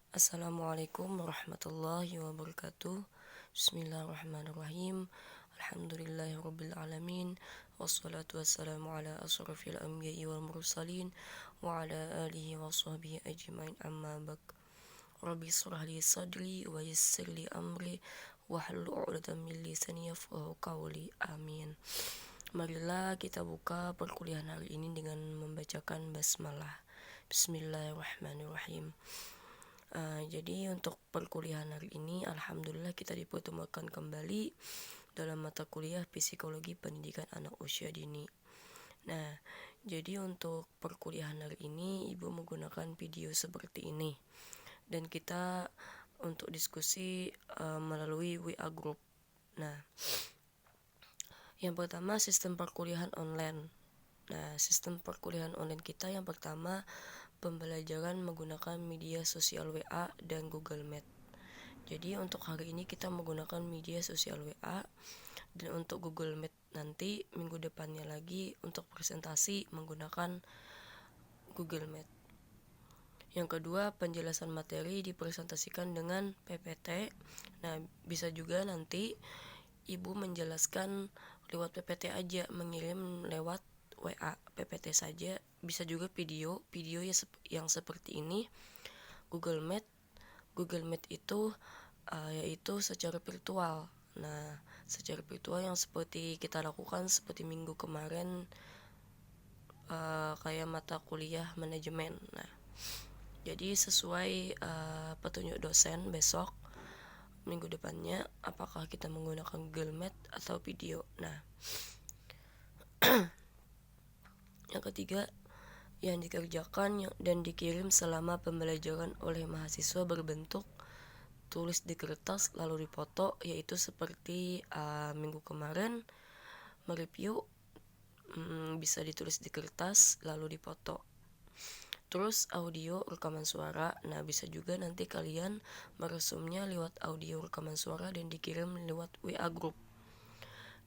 Assalamualaikum warahmatullahi wabarakatuh. Bismillahirrahmanirrahim. Alhamdulillahirabbil alamin. Wassalatu wassalamu ala asrofil anbiya'i wal mursalin wa ala alihi wa sahbihi ajmain, amma ba'd. Rabbi shrah li sadri wa yassir li amri wahlul 'uqdatam min lisani yafqahu qawli. Amin. Marilah kita buka perkuliahan hari ini dengan membacakan basmalah. Bismillahirrahmanirrahim. Jadi untuk perkuliahan hari ini alhamdulillah kita dipertemukan kembali dalam mata kuliah Psikologi Pendidikan Anak Usia Dini. Nah, jadi untuk perkuliahan hari ini Ibu menggunakan video seperti ini. Dan kita untuk diskusi melalui WA Group. Nah, yang pertama sistem perkuliahan online. Nah, sistem perkuliahan online kita yang pertama pembelajaran menggunakan media sosial WA dan Google Meet. Jadi untuk hari ini kita menggunakan media sosial WA, dan untuk Google Meet nanti minggu depannya lagi untuk presentasi menggunakan Google Meet. Yang kedua, penjelasan materi dipresentasikan dengan PPT. Nah, bisa juga nanti Ibu menjelaskan lewat PPT aja, mengirim lewat WA PPT saja, bisa juga video yang seperti ini. Google Meet itu yaitu secara virtual. Nah, secara virtual yang seperti kita lakukan seperti minggu kemarin, kayak mata kuliah manajemen. Nah, jadi sesuai petunjuk dosen besok minggu depannya apakah kita menggunakan Google Meet atau video. Nah, yang ketiga, yang dikerjakan dan dikirim selama pembelajaran oleh mahasiswa berbentuk tulis di kertas lalu dipoto, yaitu seperti minggu kemarin mereview, bisa ditulis di kertas lalu dipoto. Terus audio rekaman suara, nah bisa juga nanti kalian meresumnya lewat audio rekaman suara dan dikirim lewat WA Group.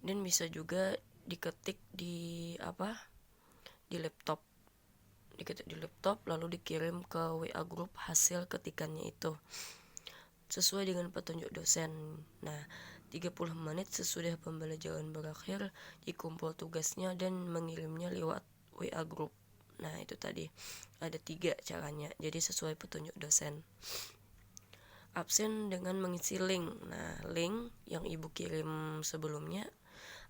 Dan bisa juga diketik di laptop, diketik di laptop lalu dikirim ke WA Group hasil ketikannya itu sesuai dengan petunjuk dosen. Nah, 30 menit sesudah pembelajaran berakhir dikumpul tugasnya dan mengirimnya lewat WA Group. Nah, itu tadi ada 3 caranya, jadi sesuai petunjuk dosen. Absen dengan mengisi link. Nah, link yang Ibu kirim sebelumnya,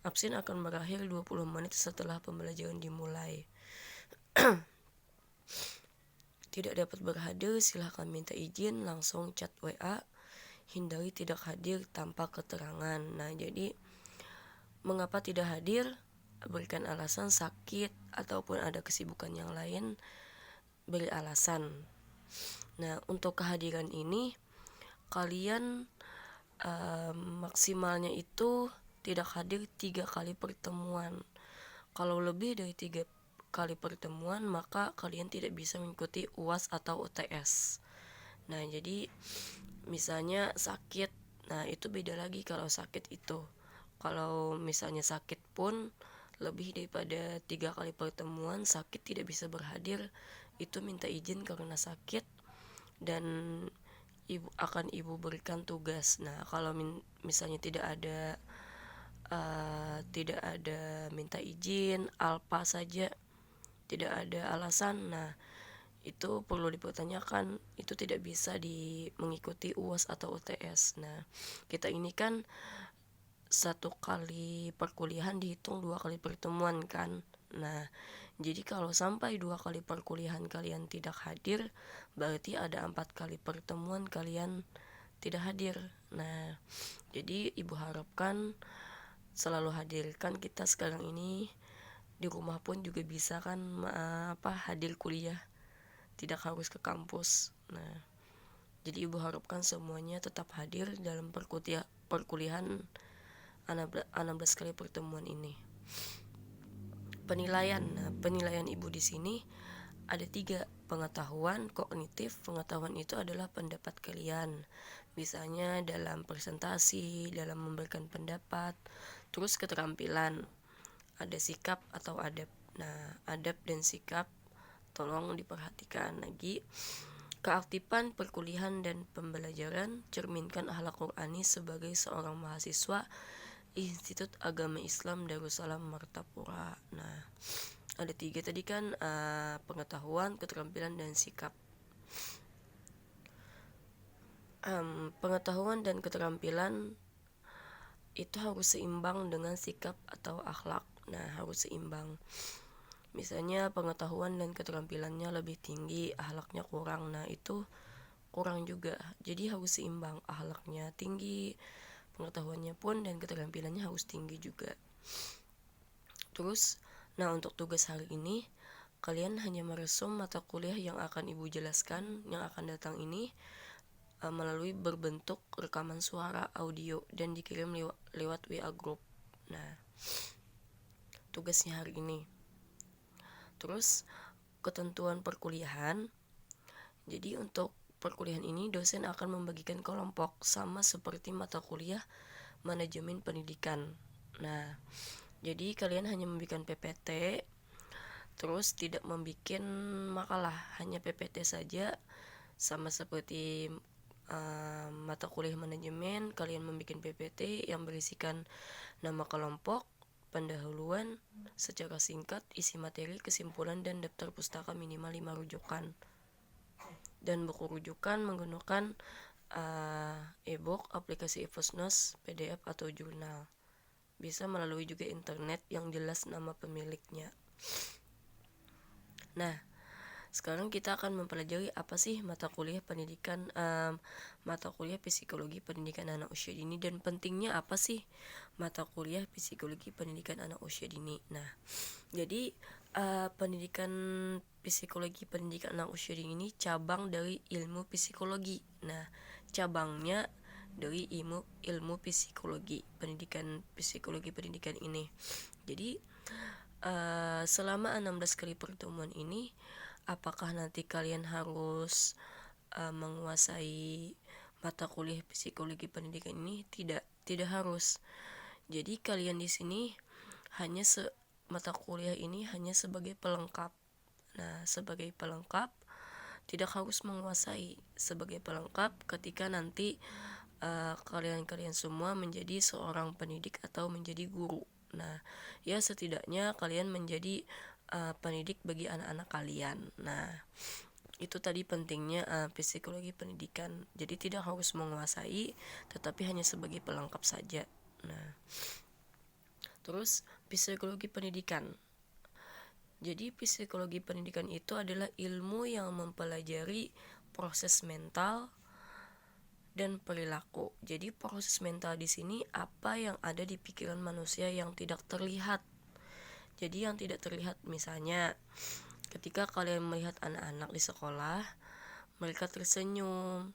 absen akan berakhir 20 menit setelah pembelajaran dimulai. Tidak dapat berhadir, silahkan minta izin, langsung chat WA. Hindari tidak hadir tanpa keterangan. Nah, jadi mengapa tidak hadir? Berikan alasan sakit ataupun ada kesibukan yang lain, beri alasan. Nah, untuk kehadiran ini kalian maksimalnya itu tidak hadir 3 kali pertemuan. Kalau lebih dari 3 kali pertemuan maka kalian tidak bisa mengikuti UAS atau UTS. Nah, jadi misalnya sakit, nah itu beda lagi kalau sakit itu. Kalau misalnya sakit pun lebih daripada 3 kali pertemuan sakit tidak bisa berhadir, itu minta izin karena sakit dan ibu berikan tugas. Nah, kalau misalnya tidak ada minta izin, alpa saja tidak ada alasan, nah itu perlu dipertanyakan, itu tidak bisa mengikuti UAS atau UTS. Nah, kita ini kan 1 kali perkuliahan dihitung 2 kali pertemuan kan. Nah, jadi kalau sampai 2 kali perkuliahan kalian tidak hadir, berarti ada 4 kali pertemuan kalian tidak hadir. Nah, jadi Ibu harapkan selalu hadirkan. Kita sekarang ini di rumah pun juga bisa kan hadir kuliah, tidak harus ke kampus. Nah, jadi Ibu harapkan semuanya tetap hadir dalam perkuliahan 16 kali pertemuan ini. Penilaian. Nah, penilaian Ibu di sini ada 3. Pengetahuan kognitif. Pengetahuan itu adalah pendapat kalian, misalnya dalam presentasi, dalam memberikan pendapat. Terus keterampilan, ada sikap atau adab. Nah, adab dan sikap tolong diperhatikan lagi. Keaktifan perkuliahan dan pembelajaran cerminkan akhlak Qur'ani sebagai seorang mahasiswa Institut Agama Islam Darussalam Martapura. Nah, ada 3 tadi kan, pengetahuan, keterampilan, dan sikap. Pengetahuan dan keterampilan itu harus seimbang dengan sikap atau akhlak. Nah, harus seimbang. Misalnya pengetahuan dan keterampilannya lebih tinggi, akhlaknya kurang. Nah, itu kurang juga. Jadi harus seimbang, akhlaknya tinggi, pengetahuannya pun dan keterampilannya harus tinggi juga. Terus, nah untuk tugas hari ini, kalian hanya meresum mata kuliah yang akan Ibu jelaskan yang akan datang ini melalui berbentuk rekaman suara, audio, dan dikirim lewat WA group. Nah, tugasnya hari ini. Terus, ketentuan perkuliahan. Jadi untuk perkuliahan ini dosen akan membagikan kelompok sama seperti mata kuliah manajemen pendidikan. Nah, jadi kalian hanya membuat PPT, terus tidak membuat makalah, hanya PPT saja. Sama seperti mata kuliah manajemen, kalian membuat PPT yang berisikan nama kelompok, pendahuluan secara singkat, isi materi, kesimpulan, dan daftar pustaka minimal 5 rujukan. Dan buku rujukan menggunakan e-book, aplikasi e-Fosnos, PDF, atau jurnal. Bisa melalui juga internet yang jelas nama pemiliknya. Nah, sekarang kita akan mempelajari apa sih mata kuliah pendidikan, mata kuliah psikologi pendidikan anak usia dini, dan pentingnya apa sih mata kuliah psikologi pendidikan anak usia dini. Nah, jadi pendidikan psikologi pendidikan anak usia dini ini cabang dari ilmu psikologi. Nah, cabangnya dari ilmu psikologi pendidikan pendidikan ini. Jadi selama 16 kali pertemuan ini, apakah nanti kalian harus menguasai mata kuliah psikologi pendidikan ini? Tidak harus. Jadi kalian di sini hanya mata kuliah ini hanya sebagai pelengkap. Nah, sebagai pelengkap, tidak harus menguasai. Sebagai pelengkap ketika nanti kalian semua menjadi seorang pendidik atau menjadi guru. Nah, ya setidaknya kalian menjadi pendidik bagi anak-anak kalian. Nah, itu tadi pentingnya psikologi pendidikan. Jadi tidak harus menguasai, tetapi hanya sebagai pelengkap saja. Nah, terus psikologi pendidikan. Jadi psikologi pendidikan itu adalah ilmu yang mempelajari proses mental dan perilaku. Jadi proses mental di sini apa yang ada di pikiran manusia yang tidak terlihat. Jadi yang tidak terlihat, misalnya ketika kalian melihat anak-anak di sekolah, mereka tersenyum,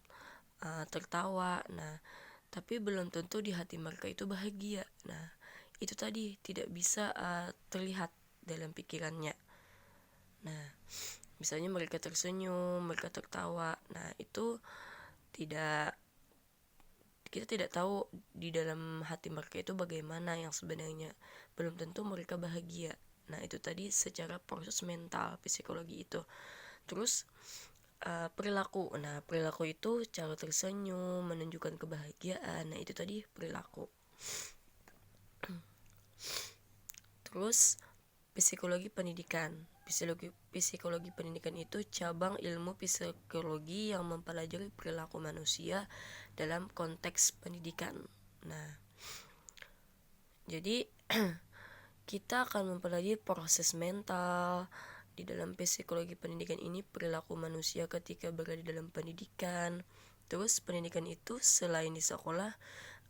tertawa. Nah, tapi belum tentu di hati mereka itu bahagia. Nah, itu tadi tidak bisa terlihat dalam pikirannya. Nah, misalnya mereka tersenyum, mereka tertawa. Nah, itu kita tidak tahu di dalam hati mereka itu bagaimana yang sebenarnya. Belum tentu mereka bahagia. Nah, itu tadi secara proses mental psikologi itu. Terus perilaku. Nah, perilaku itu cara tersenyum, menunjukkan kebahagiaan. Nah, itu tadi perilaku. Terus psikologi pendidikan. Psikologi pendidikan itu cabang ilmu psikologi yang mempelajari perilaku manusia dalam konteks pendidikan. Nah, jadi kita akan mempelajari proses mental di dalam psikologi pendidikan ini, perilaku manusia ketika berada dalam pendidikan. Terus pendidikan itu selain di sekolah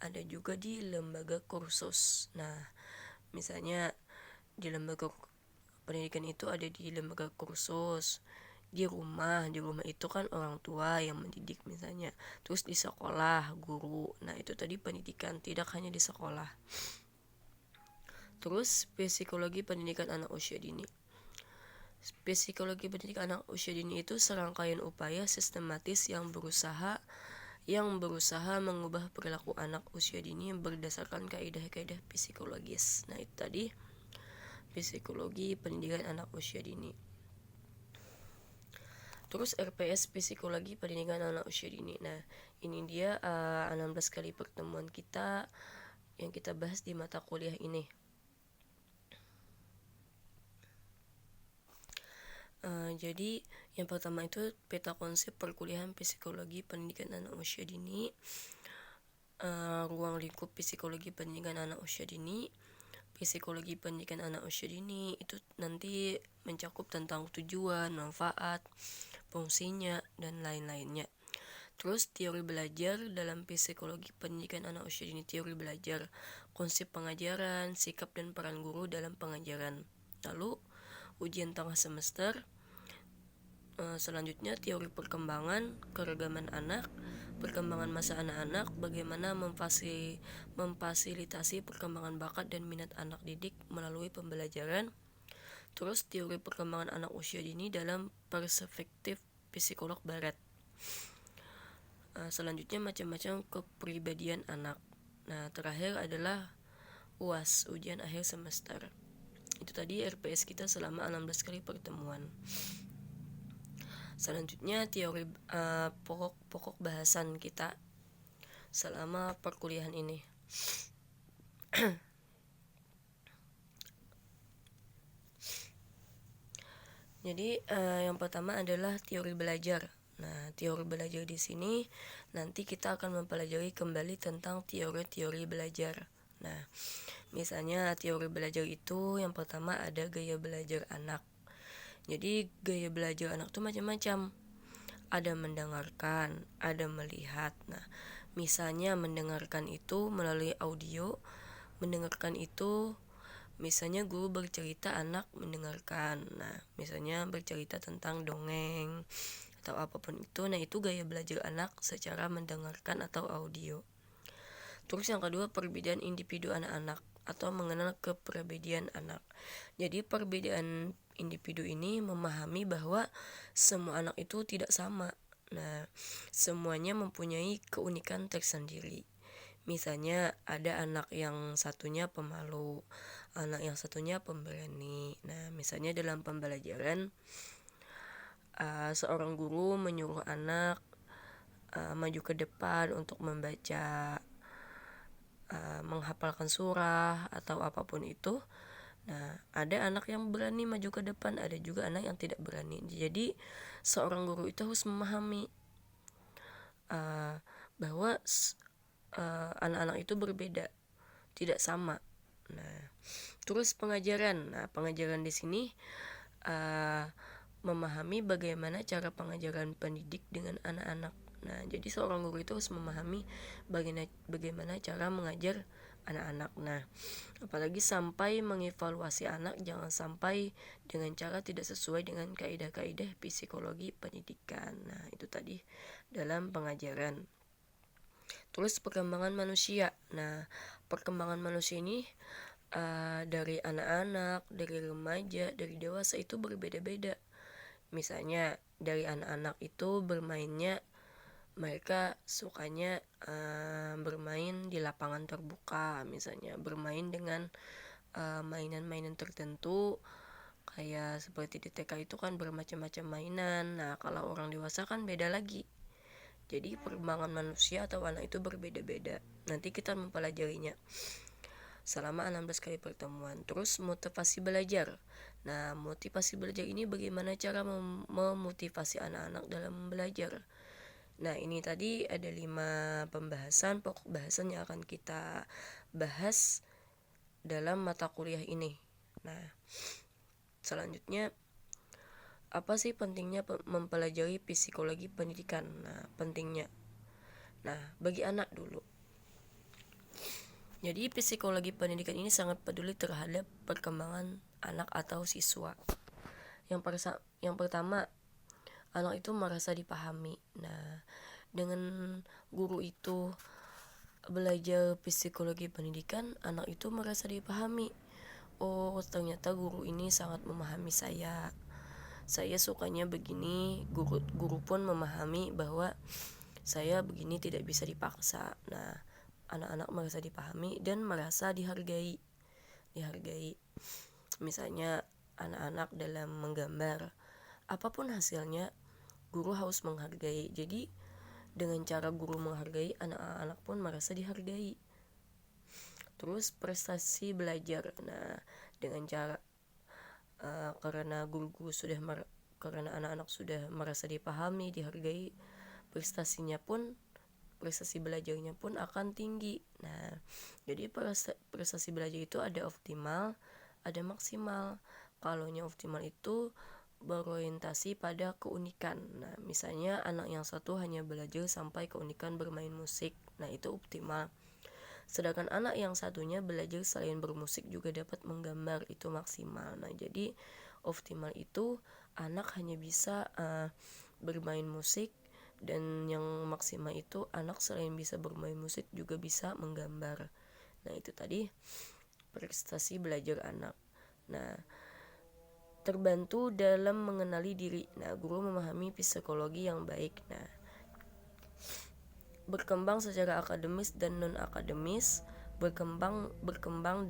ada juga di lembaga kursus. Nah, misalnya di lembaga pendidikan itu ada di lembaga kursus, di rumah itu kan orang tua yang mendidik misalnya. Terus di sekolah guru. Nah, itu tadi pendidikan, tidak hanya di sekolah. Terus psikologi pendidikan anak usia dini. Psikologi pendidikan anak usia dini itu serangkaian upaya sistematis yang berusaha mengubah perilaku anak usia dini berdasarkan kaidah-kaidah psikologis. Nah, itu tadi psikologi pendidikan anak usia dini. Terus RPS Psikologi Pendidikan Anak Usia Dini. Nah, ini dia 16 kali pertemuan kita yang kita bahas di mata kuliah ini. Jadi yang pertama itu peta konsep perkuliahan psikologi pendidikan anak usia dini, ruang lingkup psikologi pendidikan anak usia dini. Psikologi pendidikan anak usia dini itu nanti mencakup tentang tujuan, manfaat, fungsinya, dan lain-lainnya. Terus teori belajar dalam psikologi pendidikan anak usia dini, teori belajar, konsep pengajaran, sikap dan peran guru dalam pengajaran. Lalu ujian tengah semester. Selanjutnya teori perkembangan, keragaman anak, perkembangan masa anak-anak, bagaimana memfasilitasi perkembangan bakat dan minat anak didik melalui pembelajaran. Terus teori perkembangan anak usia dini dalam perspektif psikolog barat. Selanjutnya macam-macam kepribadian anak. Nah, terakhir adalah UAS, ujian akhir semester. Itu tadi RPS kita selama 16 kali pertemuan. Selanjutnya teori pokok bahasan kita selama perkuliahan ini. Jadi yang pertama adalah teori belajar. Nah, teori belajar di sini nanti kita akan mempelajari kembali tentang teori-teori belajar. Nah, misalnya teori belajar itu yang pertama ada gaya belajar anak. Jadi gaya belajar anak tuh macam-macam. Ada mendengarkan, ada melihat. Nah, misalnya mendengarkan itu melalui audio, mendengarkan itu misalnya guru bercerita, anak mendengarkan. Nah, misalnya bercerita tentang dongeng atau apapun itu. Nah, itu gaya belajar anak secara mendengarkan atau audio. Terus yang kedua, perbedaan individu anak-anak atau mengenal kepribadian anak. Jadi perbedaan individu ini memahami bahwa semua anak itu tidak sama. Nah, semuanya mempunyai keunikan tersendiri. Misalnya ada anak yang satunya pemalu, anak yang satunya pemberani. Nah, misalnya dalam pembelajaran seorang guru menyuruh anak maju ke depan untuk membaca, menghafalkan surah atau apapun itu. Nah, ada anak yang berani maju ke depan, ada juga anak yang tidak berani. Jadi seorang guru itu harus memahami bahwa anak-anak itu berbeda, tidak sama. Nah, terus pengajaran. Nah, pengajaran di sini memahami bagaimana cara pengajaran pendidik dengan anak-anak. Nah, jadi seorang guru itu harus memahami bagaimana cara mengajar anak-anak. Nah, apalagi sampai mengevaluasi anak, jangan sampai dengan cara tidak sesuai dengan kaidah-kaidah psikologi pendidikan. Nah, itu tadi dalam pengajaran. Terus perkembangan manusia. Nah, perkembangan manusia ini dari anak-anak, dari remaja, dari dewasa itu berbeda-beda. Misalnya dari anak-anak itu bermainnya, mereka sukanya bermain di lapangan terbuka, misalnya bermain dengan mainan-mainan tertentu, kayak seperti di TK itu kan bermacam-macam mainan. Nah, kalau orang dewasa kan beda lagi. Jadi perkembangan manusia atau anak itu berbeda-beda. Nanti kita mempelajarinya selama 16 kali pertemuan. Terus motivasi belajar. Nah, motivasi belajar ini bagaimana cara memotivasi anak-anak dalam belajar. Nah, ini tadi ada 5 pembahasan, pokok bahasan yang akan kita bahas dalam mata kuliah ini. Nah, selanjutnya apa sih pentingnya mempelajari psikologi pendidikan? Nah, pentingnya. Nah, bagi anak dulu. Jadi psikologi pendidikan ini sangat peduli terhadap perkembangan anak atau siswa. Yang pertama, anak itu merasa dipahami. Nah, dengan guru itu belajar psikologi pendidikan, anak itu merasa dipahami. Oh, ternyata guru ini sangat memahami saya. Saya sukanya begini, guru pun memahami bahwa saya begini tidak bisa dipaksa. Nah, anak-anak merasa dipahami dan merasa dihargai. Misalnya anak-anak dalam menggambar, apapun hasilnya, guru harus menghargai. Jadi dengan cara guru menghargai, anak-anak pun merasa dihargai. Terus prestasi belajar. Nah, dengan cara karena guru-guru karena anak-anak sudah merasa dipahami, dihargai, prestasi belajarnya pun akan tinggi. Nah, jadi prestasi belajar itu ada optimal, ada maksimal. Kalaunya optimal itu berorientasi pada keunikan. Nah, misalnya anak yang satu hanya belajar sampai keunikan bermain musik. Nah, itu optimal. Sedangkan anak yang satunya belajar selain bermusik juga dapat menggambar, itu maksimal. Nah, jadi optimal itu anak hanya bisa bermain musik, dan yang maksimal itu anak selain bisa bermain musik juga bisa menggambar. Nah, itu tadi prestasi belajar anak. Nah, terbantu dalam mengenali diri. Nah, guru memahami psikologi yang baik. Nah, berkembang secara akademis dan non-akademis, berkembang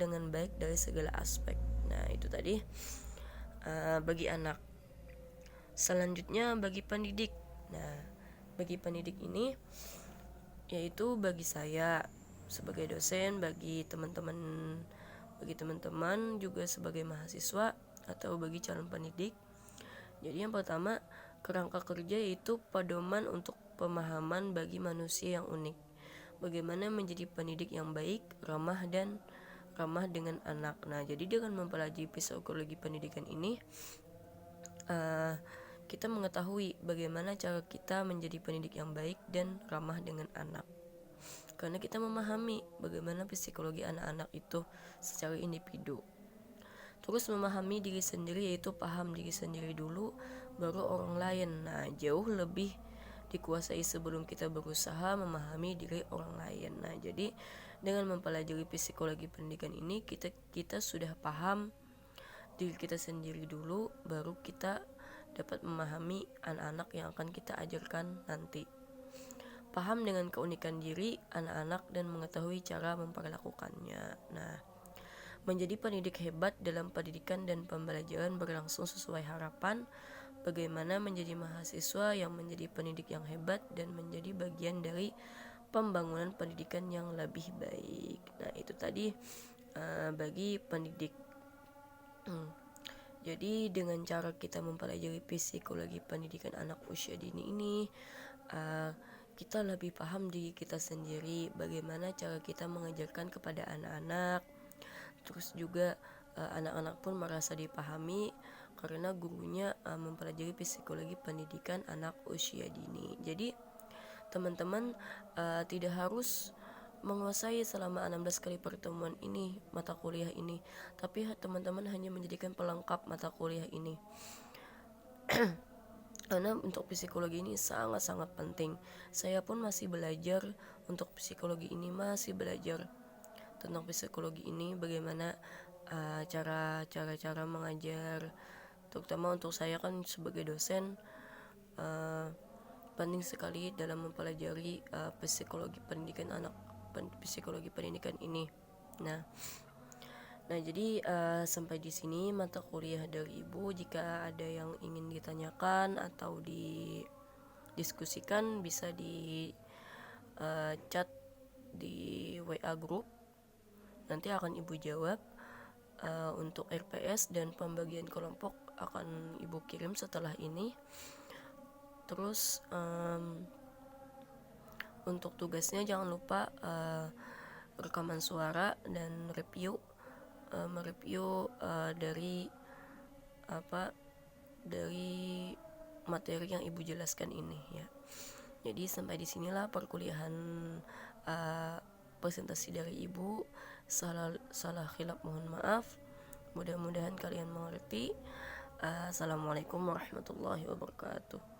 dengan baik dari segala aspek. Nah, itu tadi bagi anak. Selanjutnya bagi pendidik. Nah, bagi pendidik ini yaitu bagi saya sebagai dosen, bagi teman-teman juga sebagai mahasiswa atau bagi calon pendidik. Jadi yang pertama, kerangka kerja yaitu pedoman untuk pemahaman bagi manusia yang unik. Bagaimana menjadi pendidik yang baik, ramah dengan anak. Nah, jadi dengan mempelajari psikologi pendidikan ini, kita mengetahui bagaimana cara kita menjadi pendidik yang baik dan ramah dengan anak. Karena kita memahami bagaimana psikologi anak-anak itu secara individu. Terus memahami diri sendiri, yaitu paham diri sendiri dulu, baru orang lain. Nah, jauh lebih dikuasai sebelum kita berusaha memahami diri orang lain. Nah, jadi dengan mempelajari psikologi pendidikan ini, kita sudah paham diri kita sendiri dulu, baru kita dapat memahami anak-anak yang akan kita ajarkan nanti. Paham dengan keunikan diri anak-anak dan mengetahui cara memperlakukannya. Nah, menjadi pendidik hebat dalam pendidikan dan pembelajaran berlangsung sesuai harapan. Bagaimana menjadi mahasiswa yang menjadi pendidik yang hebat dan menjadi bagian dari pembangunan pendidikan yang lebih baik. Nah, itu tadi bagi pendidik. Jadi dengan cara kita mempelajari psikologi pendidikan anak usia dini ini, kita lebih paham diri kita sendiri, bagaimana cara kita mengajarkan kepada anak-anak. Terus juga anak-anak pun merasa dipahami karena gurunya mempelajari psikologi pendidikan anak usia dini. Jadi teman-teman tidak harus menguasai selama 16 kali pertemuan ini mata kuliah ini, tapi teman-teman hanya menjadikan pelengkap mata kuliah ini. Karena untuk psikologi ini sangat-sangat penting. Saya pun masih belajar untuk psikologi ini, masih belajar tentang psikologi ini, bagaimana cara mengajar, terutama untuk saya kan sebagai dosen, penting sekali dalam mempelajari psikologi pendidikan ini. Nah, jadi sampai di sini mata kuliah dari Ibu. Jika ada yang ingin ditanyakan atau didiskusikan, bisa di chat di WA group. Nanti akan Ibu jawab. Untuk RPS dan pembagian kelompok akan Ibu kirim setelah ini. Terus untuk tugasnya jangan lupa rekaman suara dan mereview dari materi yang Ibu jelaskan ini ya. Jadi sampai disinilah perkuliahan presentasi dari Ibu. Salah khilaf mohon maaf. Mudah-mudahan kalian mengerti. Assalamualaikum warahmatullahi wabarakatuh.